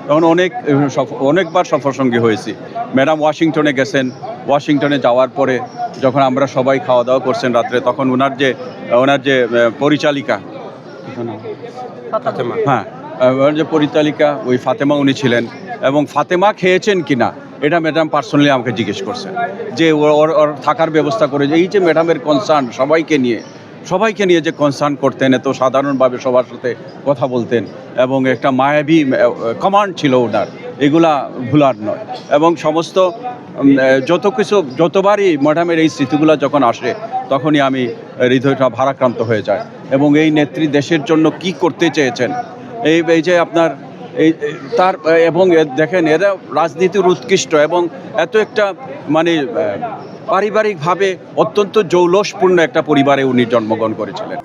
তখন অনেকবার সফরসঙ্গী হয়েছি। ম্যাডাম ওয়াশিংটনে গেছেন, ওয়াশিংটনে যাওয়ার পরে যখন আমরা সবাই খাওয়া দাওয়া করছেন রাত্রে, তখন ওনার যে পরিচালিকা, হ্যাঁ, ওনার যে পরিচালিকা ওই ফাতেমা উনি ছিলেন, এবং ফাতেমা খেয়েছেন কিনা এটা ম্যাডাম পার্সোনালি আমাকে জিজ্ঞেস করছেন, যে ওর থাকার ব্যবস্থা করে, যে এই যে ম্যাডামের কনসার্ন সবাইকে নিয়ে যে কনসার্ন করতেন, এত সাধারণভাবে সবার সাথে কথা বলতেন, এবং একটা মায়াবী কমান্ড ছিল ওনার, এগুলা ভুলার নয়। এবং সমস্ত যতবারই ম্যাডামের এই স্মৃতিগুলো যখন আসে, তখনই আমি হৃদয়টা ভারাক্রান্ত হয়ে যায়। এবং এই নেত্রী দেশের জন্য কি করতে চেয়েছেন, এই যে আপনার তার, এবং দেখেন এরা রাজনীতির উৎকৃষ্ট, এবং এত একটা মানে পারিবারিকভাবে অত্যন্ত জৌলসপূর্ণ একটা পরিবারে উনি জন্মগ্রহণ করেছিলেন।